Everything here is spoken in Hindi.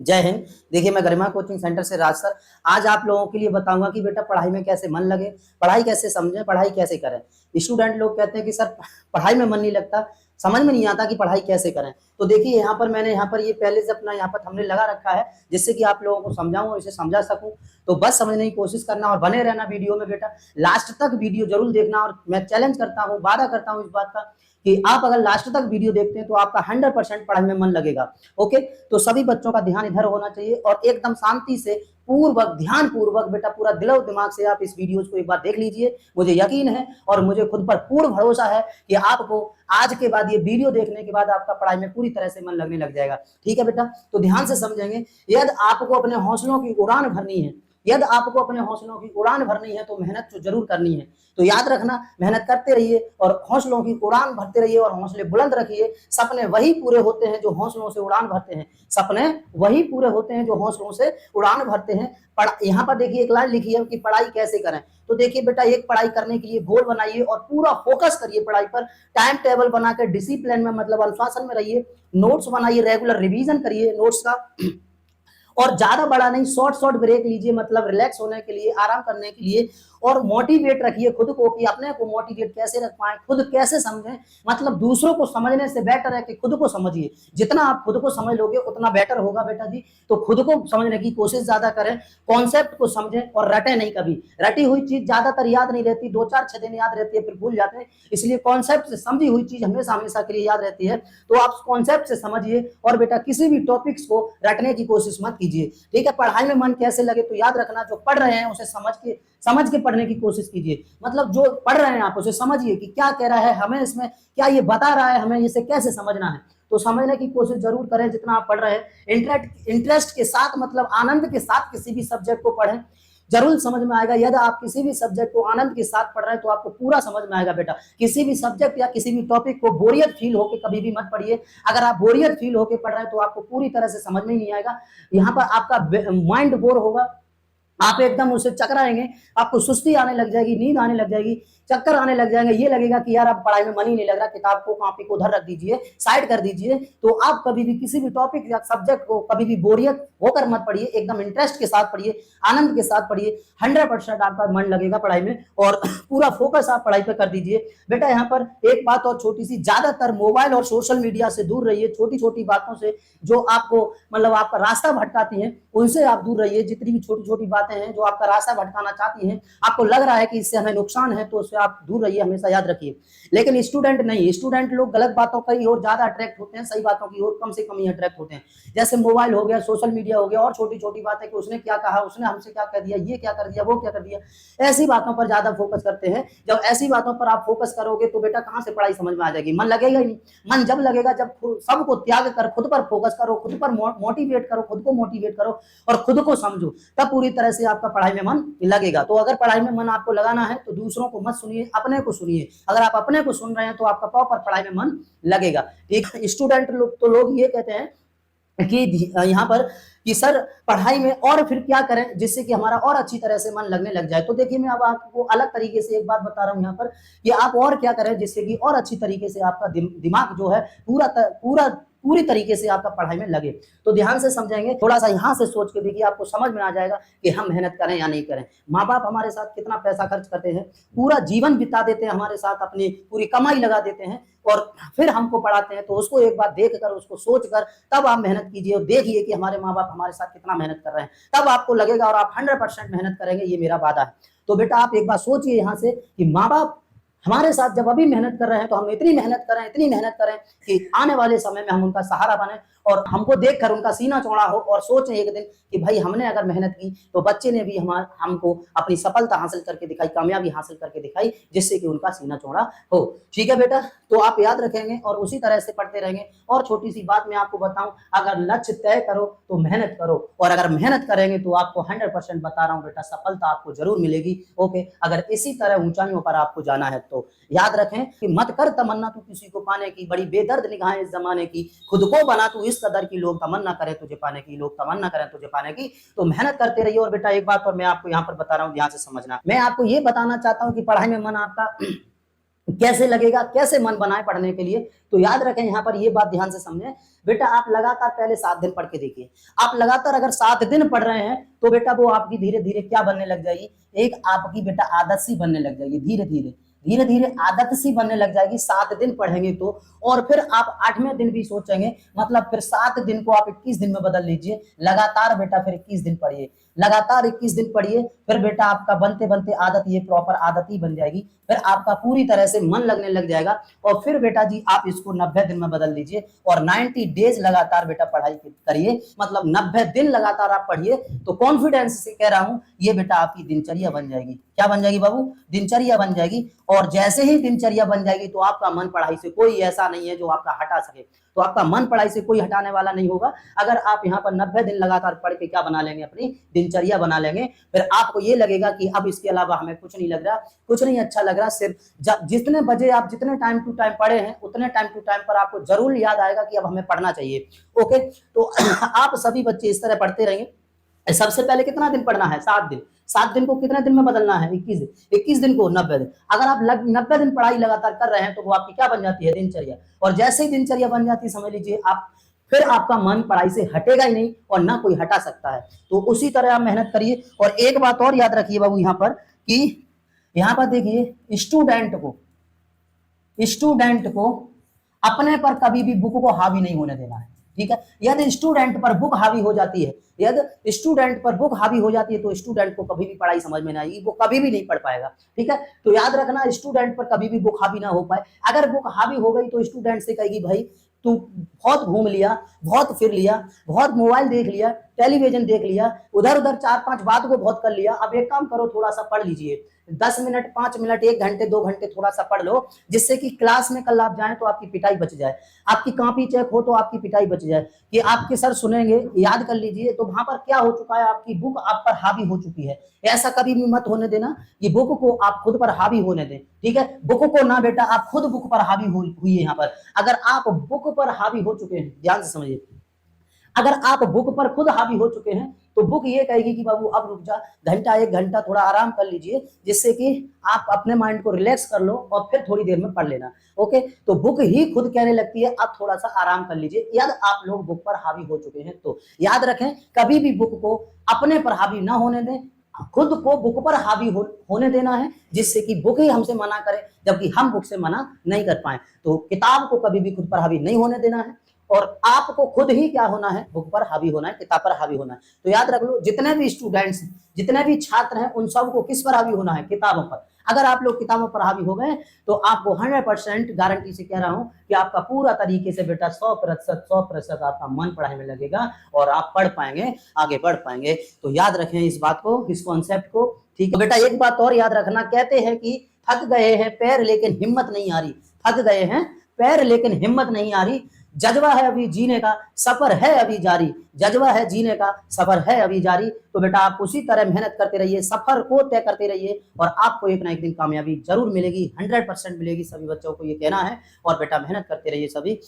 जय हिंद। देखिए, मैं गरिमा कोचिंग सेंटर से राज सर आज आप लोगों के लिए बताऊंगा कि बेटा पढ़ाई में कैसे मन लगे, पढ़ाई कैसे समझें, पढ़ाई कैसे करें। स्टूडेंट लोग कहते हैं कि सर पढ़ाई में मन नहीं लगता, समझ में नहीं आता कि पढ़ाई कैसे करें। तो देखिए यहाँ पर मैंने यहाँ पर ये पहले से अपना यहाँ पर हमने लगा रखा है, जिससे कि आप लोगों को समझाऊं और इसे समझा सकूं। तो बस समझने की कोशिश करना और बने रहना वीडियो में बेटा, लास्ट तक वीडियो जरूर देखना। और मैं चैलेंज करता हूँ, वादा करता हूँ इस बात का कि आप अगर लास्ट तक वीडियो देखते हैं तो आपका 100% पढ़ाई में मन लगेगा। ओके, तो सभी बच्चों का ध्यान इधर होना चाहिए और एकदम शांति से पूर्वक ध्यान पूर्वक बेटा पूरा दिलो दिमाग से आप इस वीडियो को एक बार देख लीजिए। मुझे यकीन है और मुझे खुद पर पूर्ण भरोसा है कि आपको आज के बाद ये वीडियो देखने के बाद आपका पढ़ाई में पूरी तरह से मन लगने लग जाएगा। ठीक है बेटा, तो ध्यान से समझेंगे। यदि आपको अपने हौसलों की उड़ान भरनी है, यदि आपको अपने हौसलों की उड़ान भरनी है तो मेहनत तो जरूर करनी है। तो याद रखना, मेहनत करते रहिए और हौसलों की उड़ान भरते रहिए और हौसले बुलंद रखिए। सपने वही पूरे होते हैं जो हौसलों से उड़ान भरते हैं, सपने वही पूरे होते हैं जो हौसलों से उड़ान भरते हैं। यहाँ पर देखिए एक लाइन लिखी है कि पढ़ाई कैसे करें। तो देखिए बेटा, एक पढ़ाई करने के लिए गोल बनाइए और पूरा फोकस करिए पढ़ाई पर। टाइम टेबल बनाकर डिसिप्लिन में मतलब अनुशासन में रहिए। नोट्स बनाइए, रेगुलर रिवीजन करिए नोट्स का। और ज्यादा बड़ा नहीं, शॉर्ट शॉर्ट ब्रेक लीजिए, मतलब रिलैक्स होने के लिए, आराम करने के लिए। और मोटिवेट रखिए खुद को कि अपने को मोटिवेट कैसे रख पाए, खुद कैसे समझें। मतलब दूसरों को समझने से बेटर है कि खुद को समझिए। जितना आप खुद को समझ लोगे उतना बेटर होगा बेटा जी। तो खुद को समझने की कोशिश ज्यादा करें, कॉन्सेप्ट को समझें और रटे नहीं कभी। रटी हुई चीज ज्यादातर याद नहीं रहती, 2 4 6 दिन याद रहती है फिर भूल जाते हैं। इसलिए कॉन्सेप्ट से समझी हुई चीज हमेशा हमेशा के लिए याद रहती है। तो आप कॉन्सेप्ट से समझिए और बेटा किसी भी टॉपिक्स को रटने की कोशिश मत कीजिए। ठीक है, पढ़ाई में मन कैसे लगे तो याद रखना, जो पढ़ रहे हैं उसे समझ के पढ़ने की कोशिश कीजिए। मतलब जो पढ़ रहे हैं आप उसे समझिए कि क्या कह रहा है, हमें इसमें क्या ये बता रहा है, हमें इसे कैसे समझना है। तो समझने की कोशिश जरूर करें जितना आप पढ़ रहे हैं। इंटरेस्ट के साथ मतलब आनंद के साथ किसी भी सब्जेक्ट को पढ़ें, जरूर समझ में आएगा। यदि आप किसी भी सब्जेक्ट को आनंद के साथ पढ़ रहे हैं तो आपको पूरा समझ में आएगा बेटा। किसी भी सब्जेक्ट या किसी भी टॉपिक को बोरियत फील होकर कभी भी मत पढ़िए। अगर आप बोरियत फील होकर पढ़ रहे हैं तो आपको पूरी तरह से समझ में नहीं आएगा। यहाँ पर आपका माइंड बोर होगा, आप एकदम उसे चकराएंगे, आपको सुस्ती आने लग जाएगी, नींद आने लग जाएगी, चक्कर आने लग जाएंगे। ये लगेगा कि यार अब पढ़ाई में मन ही नहीं लग रहा, किताब को कॉपी को उधर रख दीजिए, साइड कर दीजिए। तो आप कभी भी किसी भी टॉपिक या सब्जेक्ट को कभी भी बोरियत होकर मत पढ़िए, एकदम इंटरेस्ट के साथ पढ़िए, आनंद के साथ पढ़िए। 100% आपका मन लगेगा पढ़ाई में और पूरा फोकस आप पढ़ाई पर कर दीजिए। बेटा यहाँ पर एक बात और छोटी सी, ज्यादातर मोबाइल और सोशल मीडिया से दूर रहिए। छोटी छोटी बातों से जो आपको मतलब आपका रास्ता भटकाती है उनसे आप दूर रहिए। जितनी भी छोटी छोटी बातें हैं जो आपका रास्ता भटकाना चाहती हैं, आपको लग रहा है कि इससे हमें नुकसान है, तो उससे आप दूर रहिए, हमेशा याद रखिए। लेकिन स्टूडेंट नहीं, स्टूडेंट लोग गलत बातों की ओर ज्यादा अट्रैक्ट होते हैं, सही बातों की ओर कम से कम ही अट्रैक्ट होते हैं। जैसे मोबाइल हो गया, सोशल मीडिया हो गया और छोटी छोटी बातें कि उसने क्या कहा, उसने हमसे क्या कह दिया, ये क्या कर दिया, वो क्या कर दिया, ऐसी बातों पर ज्यादा फोकस करते हैं। जब ऐसी बातों पर आप फोकस करोगे तो बेटा कहां से पढ़ाई समझ में आ जाएगी, मन लगेगा ही नहीं। मन जब लगेगा जब सबको त्याग कर खुद पर फोकस करो, खुद पर मोटिवेट करो, खुद को मोटिवेट करो और खुद को समझो, तब पूरी तरह से आपका पढ़ाई में मन लगेगा। तो अगर पढ़ाई में मन आपको लगाना है तो दूसरों को मत सुनिए, अपने को सुनिए। अगर आप अपने को सुन रहे हैं तो आपका प्रॉपर पढ़ाई में मन लगेगा। ठीक है, स्टूडेंट लोग तो लोग ये कहते हैं कि यहाँ पर कि सर पढ़ाई में और फिर क्या करें जिससे कि हमारा और अच्छी तरह से मन लगने लग जाए। तो देखिए मैं अब आपको अलग तरीके से एक बात बता रहा हूँ यहाँ पर कि आप और क्या करें जिससे कि और अच्छी तरीके से आपका दिमाग जो है पूरी तरीके से आपका पढ़ाई में लगे। तो ध्यान से समझेंगे, थोड़ा सा यहाँ से सोच के देखिए, आपको समझ में आ जाएगा कि हम मेहनत करें या नहीं करें। माँ बाप हमारे साथ कितना पैसा खर्च करते हैं, पूरा जीवन बिता देते हैं हमारे साथ, अपनी पूरी कमाई लगा देते हैं और फिर हमको पढ़ाते हैं। तो उसको एक बार देख कर, उसको सोच कर तब आप मेहनत कीजिए और देखिए कि हमारे माँ बाप हमारे साथ कितना मेहनत कर रहे हैं। तब आपको लगेगा और आप 100% मेहनत करेंगे, ये मेरा वादा है। तो बेटा आप एक बार सोचिए यहाँ से कि माँ बाप हमारे साथ जब अभी मेहनत कर रहे हैं तो हम इतनी मेहनत करें, इतनी मेहनत करें कि आने वाले समय में हम उनका सहारा बने और हमको देखकर उनका सीना चौड़ा हो और सोचें एक दिन कि भाई हमने अगर मेहनत की तो बच्चे ने भी हमको अपनी सफलता हासिल करके दिखाई, कामयाबी हासिल करके दिखाई, जिससे कि उनका सीना चौड़ा हो। ठीक है बेटा, तो आप याद रखेंगे और उसी तरह से पढ़ते रहेंगे। और छोटी सी बात मैं आपको बताऊं, अगर लक्ष्य तय करो तो मेहनत करो और अगर मेहनत करेंगे तो आपको 100% बता रहा हूं बेटा, सफलता आपको जरूर मिलेगी। ओके, अगर इसी तरह ऊंचाइयों पर आपको जाना है तो याद रखें कि मत कर तमन्ना तू किसी को पाने की, बड़ी बेदर्द निगाहें इस जमाने की, खुद को बना तू इस कदर की, लोग तमन्ना करें तुझे पाने की, लोग तमन्ना करें तुझे पाने की। तो मेहनत करते रहिए। और बेटा एक बात और मैं आपको यहाँ पर बता रहा हूँ, ध्यान से समझना, मैं आपको ये बताना चाहता हूँ कि पढ़ाई में मन आपका कैसे लगेगा, कैसे मन बनाए पढ़ने के लिए। तो याद रखें यहाँ पर ये बात ध्यान से समझें बेटा, आप लगातार पहले 7 दिन पढ़ के देखिए। आप लगातार अगर 7 दिन पढ़ रहे हैं तो बेटा वो आपकी धीरे धीरे क्या बनने लग जाएगी, एक आपकी बेटा आदत सी बनने लग जाएगी। धीरे धीरे धीरे धीरे आदत सी बनने लग जाएगी 7 दिन पढ़ेंगे तो। और फिर आप 8वें दिन भी सोचेंगे, मतलब फिर 7 दिन को आप 21 दिन में बदल लीजिए। लगातार बेटा फिर 21 दिन पढ़िए, लगातार 21 दिन पढ़िए। फिर बेटा आपका बनते बनते आदत, ये प्रॉपर आदत ही बन जाएगी। फिर आपका पूरी तरह से मन लगने लग जाएगा। और फिर बेटा जी आप इसको 90 दिन में बदल दीजिए और 90 डेज लगातार बेटा पढ़ाई करिए, मतलब 90 दिन लगातार आप पढ़िए। तो कॉन्फिडेंस से कह रहा हूं ये बेटा आपकी दिनचर्या बन जाएगी। क्या बन जाएगी बाबू, दिनचर्या बन जाएगी। और जैसे ही दिनचर्या बन जाएगी तो आपका मन पढ़ाई से कोई ऐसा नहीं है जो आपका हटा सके। तो आपका मन पढ़ाई से कोई हटाने वाला नहीं होगा। अगर आप यहाँ पर 90 दिन लगातार पढ़ के क्या बना लेंगे, अपनी दिनचर्या बना लेंगे। फिर आपको ये लगेगा कि अब इसके अलावा हमें कुछ नहीं लग रहा, कुछ नहीं अच्छा लग रहा। सिर्फ जितने बजे आप जितने टाइम टू टाइम पढ़े हैं उतने टाइम टू टाइम पर आपको जरूर याद आएगा कि अब हमें पढ़ना चाहिए। ओके, तो आप सभी बच्चे इस तरह पढ़ते रहेंगे। सबसे पहले कितना दिन पढ़ना है, 7 दिन। 7 दिन को कितने दिन में बदलना है, 21 दिन। 21 दिन को 90 दिन। अगर आप 90 दिन पढ़ाई लगातार कर रहे हैं तो वो आपकी क्या बन जाती है, दिनचर्या। और जैसे ही दिनचर्या बन जाती है समझ लीजिए आप, फिर आपका मन पढ़ाई से हटेगा ही नहीं और ना कोई हटा सकता है। तो उसी तरह आप मेहनत करिए। और एक बात और याद रखिए बाबू यहाँ पर कि यहाँ पर देखिए स्टूडेंट को अपने पर कभी भी बुक को हावी नहीं होने देना है। ठीक है, यदि स्टूडेंट पर बुक हावी हो जाती है, यदि स्टूडेंट पर बुक हावी हो जाती है तो स्टूडेंट को कभी भी पढ़ाई समझ में नहीं आएगी, वो कभी भी नहीं पढ़ पाएगा। ठीक है, तो याद रखना स्टूडेंट पर कभी भी बुक हावी ना हो पाए। अगर बुक हावी हो गई तो स्टूडेंट से कहेगी भाई तू बहुत घूम लिया, बहुत फिर लिया, बहुत मोबाइल देख लिया, टेलीविजन देख लिया, उधर उधर 4-5 बात को बहुत कर लिया। अब एक काम करो, थोड़ा सा पढ़ लीजिए, 10 मिनट, 5 मिनट, 1 घंटे, 2 घंटे थोड़ा सा पढ़ लो, जिससे कि क्लास में कल आप जाए तो आपकी पिटाई बच जाए, आपकी कॉपी चेक हो तो आपकी पिटाई बच जाए कि आपके सर सुनेंगे। याद कर लीजिए, तो वहां पर क्या हो चुका है, आपकी बुक आप पर हावी हो चुकी है। ऐसा कभी भी मत होने देना कि बुक को आप खुद पर हावी होने दें। ठीक है, बुक को ना बेटा, आप खुद बुक पर हावी हुई है। यहाँ पर अगर आप बुक पर हावी हो चुके हैं, ध्यान से समझिए, अगर आप बुक पर खुद हावी हो चुके हैं तो बुक ये कहेगी कि बाबू अब रुक जा, घंटा 1 घंटा थोड़ा आराम कर लीजिए, जिससे कि आप अपने माइंड को रिलैक्स कर लो और फिर थोड़ी देर में पढ़ लेना। ओके, तो बुक ही खुद कहने लगती है अब थोड़ा सा आराम कर लीजिए, यदि आप लोग बुक पर हावी हो चुके हैं तो। याद रखें, कभी भी बुक को अपने पर हावी ना होने दें, खुद को बुक पर हावी होने देना है, जिससे कि बुक ही हमसे मना करे जबकि हम बुक से मना नहीं कर पाए। तो किताब को कभी भी खुद पर हावी नहीं होने देना है और आपको खुद ही क्या होना है, बुक पर हावी होना है, किताब पर हावी होना है। तो याद रख लो, जितने भी स्टूडेंट्स, जितने भी छात्र हैं, उन सबको किस पर हावी होना है, किताबों पर। अगर आप लोग किताबों पर हावी हो गए तो आपको 100% गारंटी से कह रहा हूं कि आपका पूरा तरीके से बेटा 100% आपका मन पढ़ाई में लगेगा और आप पढ़ पाएंगे, आगे बढ़ पाएंगे। तो याद रखें इस बात को, इस कॉन्सेप्ट को। ठीक है बेटा, एक बात और याद रखना, कहते हैं कि थक गए हैं पैर लेकिन हिम्मत नहीं आ रही। थक गए हैं पैर लेकिन हिम्मत नहीं आ रही, जज्बा है अभी जीने का, सफर है अभी जारी, जज्बा है जीने का, सफर है अभी जारी। तो बेटा आप उसी तरह मेहनत करते रहिए, सफर को तय करते रहिए और आपको एक ना एक दिन कामयाबी जरूर मिलेगी, 100% मिलेगी। सभी बच्चों को ये कहना है और बेटा मेहनत करते रहिए सभी।